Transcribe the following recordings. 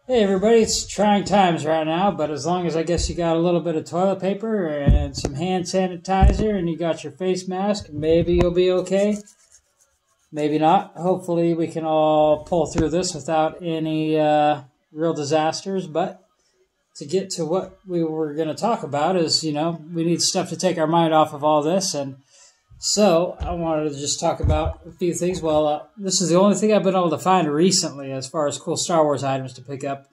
Hey everybody, it's trying times right now, but as long as I guess you got a little bit of toilet paper and some hand sanitizer and you got your face mask, maybe you'll be okay. Maybe not. Hopefully we can all pull through this without any real disasters, but to get to what we were going to talk about is, we need stuff to take our mind off of all this, and so I wanted to just talk about a few things. Well, this is the only thing I've been able to find recently as far as cool Star Wars items to pick up.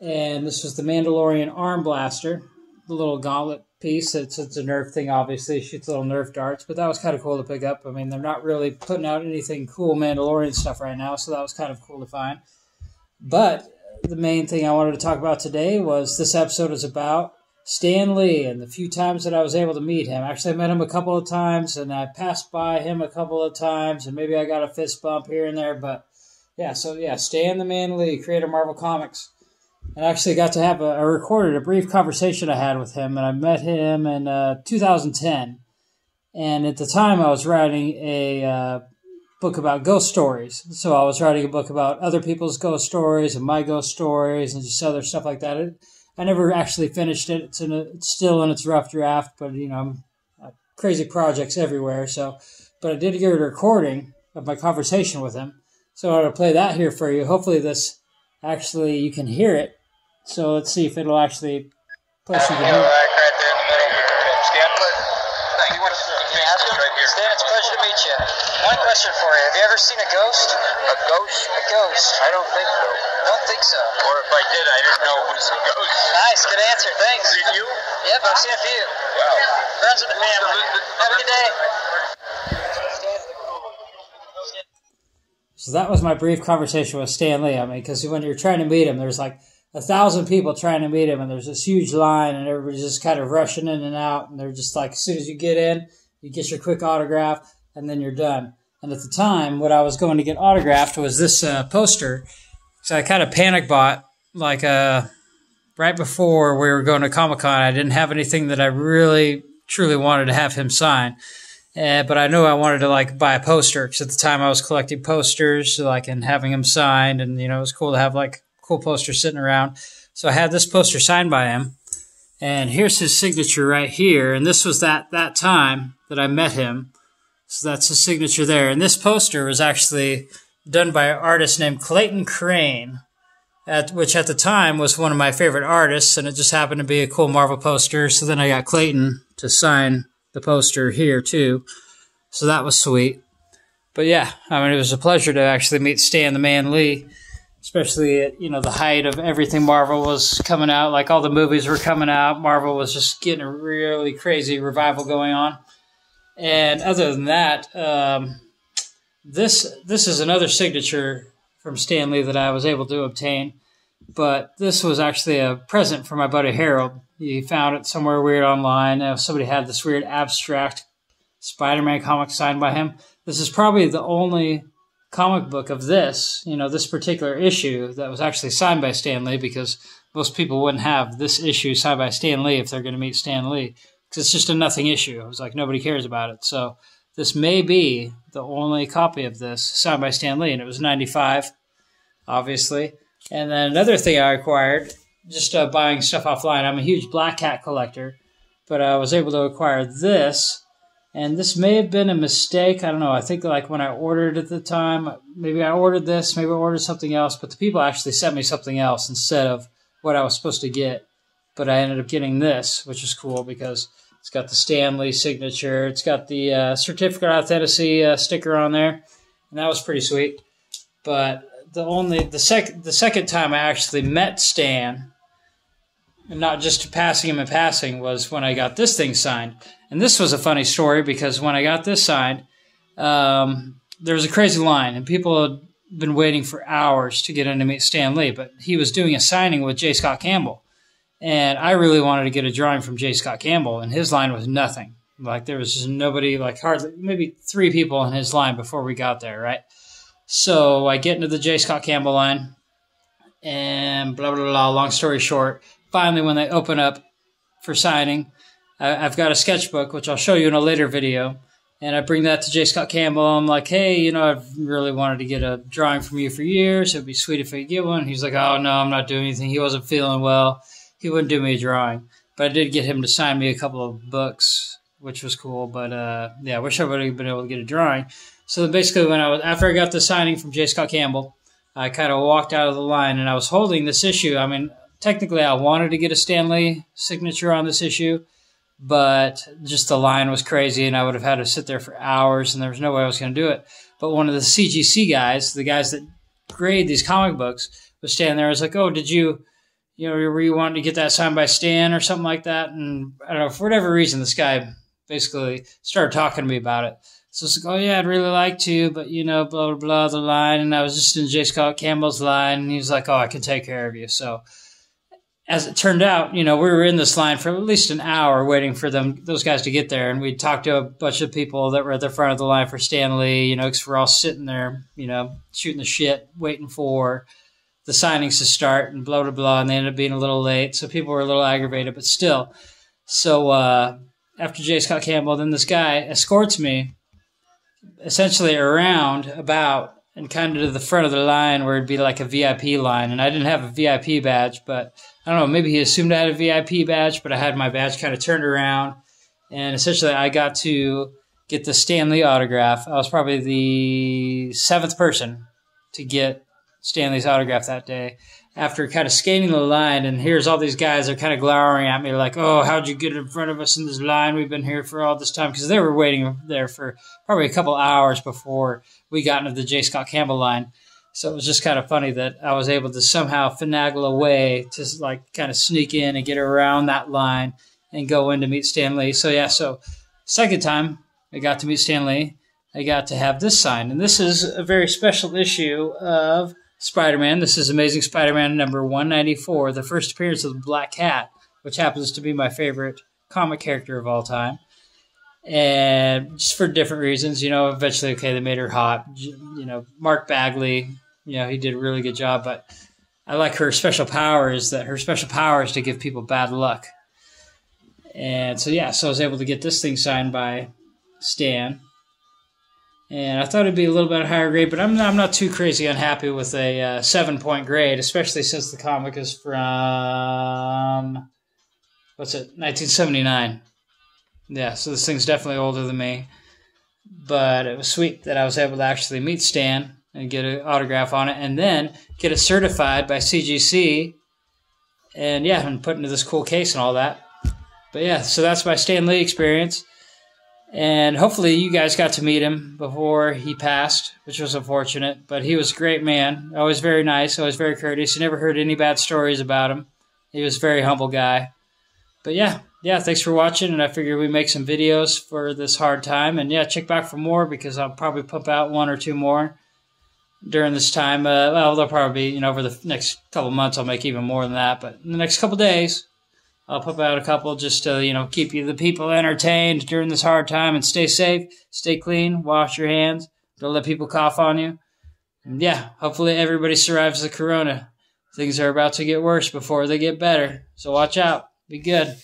And this was the Mandalorian arm blaster, the little gauntlet piece. It's a Nerf thing, obviously. It shoots little Nerf darts, but that was kind of cool to pick up. I mean, they're not really putting out anything cool Mandalorian stuff right now, so that was kind of cool to find. But the main thing I wanted to talk about today was this episode is about Stan Lee and the few times that I was able to meet him. Actually, I met him a couple of times, and I passed by him a couple of times, and maybe I got a fist bump here and there. But, Stan the Man Lee, creator of Marvel Comics. And I actually got to have recorded a brief conversation I had with him, and I met him in 2010. And at the time, I was writing a book about ghost stories. So I was writing a book about other people's ghost stories and my ghost stories and just other stuff like that. I never actually finished it. It's still in its rough draft, but crazy projects everywhere. But I did get a recording of my conversation with him, so I want to play that here for you. Hopefully, this actually you can hear it. So let's see if it'll actually push you to hear it. Right there in the middle. Stan, you want to right here. Stan, it's a pleasure to meet you. One question for you: have you ever seen a ghost? A ghost? A ghost? I don't think so. Don't think so. Or if I did, I didn't know it was a ghost. Nice, good answer. Thanks. Did you? Yep, I've seen a few. Wow. Friends of the family. Have a good day. So that was my brief conversation with Stan Lee. I mean, because when you're trying to meet him, there's like 1,000 people trying to meet him, and there's this huge line, and everybody's just kind of rushing in and out, and they're just like, as soon as you get in, you get your quick autograph, and then you're done. And at the time, what I was going to get autographed was this poster. So I kind of panic bought, like right before we were going to Comic-Con. I didn't have anything that I really, truly wanted to have him sign. But I knew I wanted to buy a poster, because at the time I was collecting posters, and having them signed, and it was cool to have cool posters sitting around. So I had this poster signed by him, and here's his signature right here. And this was that time that I met him, so that's his signature there. And this poster was actually done by an artist named Clayton Crane, which at the time was one of my favorite artists, and it just happened to be a cool Marvel poster. So then I got Clayton to sign the poster here too, so that was sweet. But yeah, I mean, it was a pleasure to actually meet Stan the Man Lee, especially at the height of everything Marvel was coming out. Like, all the movies were coming out, Marvel was just getting a really crazy revival going on. And other than that, this is another signature from Stan Lee that I was able to obtain. But this was actually a present for my buddy Harold. He found it somewhere weird online. Somebody had this weird abstract SpiderMan comic signed by him. This is probably the only comic book of this particular issue that was actually signed by Stan Lee, because most people wouldn't have this issue signed by Stan Lee if they're going to meet Stan Lee, because it's just a nothing issue. It was like nobody cares about it. So this may be the only copy of this signed by Stan Lee, and it was $95, obviously. And then another thing I acquired, just buying stuff offline. I'm a huge Black Cat collector, but I was able to acquire this, and this may have been a mistake. I don't know. I think when I ordered at the time, maybe I ordered this, maybe I ordered something else, but the people actually sent me something else instead of what I was supposed to get. But I ended up getting this, which is cool because it's got the Stan Lee signature. It's got the certificate of authenticity sticker on there, and that was pretty sweet. But the second time I actually met Stan, and not just passing him in passing, was when I got this thing signed. And this was a funny story, because when I got this signed, there was a crazy line, and people had been waiting for hours to get in to meet Stan Lee, but he was doing a signing with J. Scott Campbell. And I really wanted to get a drawing from J. Scott Campbell, and his line was nothing. There was just nobody, hardly, maybe 3 people in his line before we got there, right? So I get into the J. Scott Campbell line, and blah, blah, blah, long story short, finally when they open up for signing, I've got a sketchbook, which I'll show you in a later video, And I bring that to J. Scott Campbell. I'm like, hey, you know, I've really wanted to get a drawing from you for years. It'd be sweet if I could get one. He's like, oh, no, I'm not doing anything. He wasn't feeling well. He wouldn't do me a drawing. But I did get him to sign me a couple of books, which was cool. But, yeah, I wish I would have been able to get a drawing. So then basically after I got the signing from J. Scott Campbell, I kind of walked out of the line, and I was holding this issue. I mean, technically I wanted to get a Stan Lee signature on this issue, but just the line was crazy, and I would have had to sit there for hours, and there was no way I was going to do it. But one of the CGC guys, the guys that grade these comic books, was standing there. I was like, oh, did you were you wanting to get that signed by Stan or something like that? And I don't know, for whatever reason, this guy basically started talking to me about it. So it's like, oh, yeah, I'd really like to, but, you know, blah, blah, blah, the line. And I was just in J. Scott Campbell's line, and he was like, oh, I can take care of you. So as it turned out, you know, we were in this line for at least an hour waiting for those guys to get there. And we talked to a bunch of people that were at the front of the line for Stan Lee, you know, because we're all sitting there, you know, shooting the shit, waiting for the signings to start and blah, blah, blah. And they ended up being a little late. So people were a little aggravated, but still. So after J. Scott Campbell, then this guy escorts me essentially around about and kind of to the front of the line where it'd be like a VIP line. And I didn't have a VIP badge, but I don't know, maybe he assumed I had a VIP badge, but I had my badge kind of turned around. And essentially I got to get the Stan Lee autograph. I was probably the 7th person to get Stan Lee's autograph that day. After kind of skating the line, and here's all these guys are kind of glowering at me like, oh, how'd you get in front of us in this line? We've been here for all this time. Because they were waiting there for probably a couple hours before we got into the J. Scott Campbell line. So it was just kind of funny that I was able to somehow finagle a way to like kind of sneak in and get around that line and go in to meet Stan Lee. So yeah, so second time I got to meet Stan Lee, I got to have this signed. And this is a very special issue of Spider-Man. This is Amazing Spider-Man number 194, the first appearance of the Black Cat, which happens to be my favorite comic character of all time. And just for different reasons, you know, eventually, okay, they made her hot. You know, Mark Bagley, you know, he did a really good job, but I like her special powers, that her special power is to give people bad luck. And so, yeah, so I was able to get this thing signed by Stan. And I thought it'd be a little bit higher grade, but I'm not too crazy unhappy with a 7-point grade, especially since the comic is from, 1979. Yeah, so this thing's definitely older than me. But it was sweet that I was able to actually meet Stan and get an autograph on it, and then get it certified by CGC, and yeah, and put into this cool case and all that. But yeah, so that's my Stan Lee experience. And hopefully you guys got to meet him before he passed, which was unfortunate. But he was a great man, always very nice, always very courteous. You never heard any bad stories about him. He was a very humble guy. But yeah, thanks for watching, and I figure we make some videos for this hard time. And yeah, check back for more, because I'll probably pump out 1 or 2 more during this time. Well, they'll probably be, over the next couple months I'll make even more than that. But in the next couple days, I'll pump out a couple just to, keep the people entertained during this hard time, and stay safe, stay clean, wash your hands, don't let people cough on you. And yeah, hopefully everybody survives the corona. Things are about to get worse before they get better, so watch out. Be good.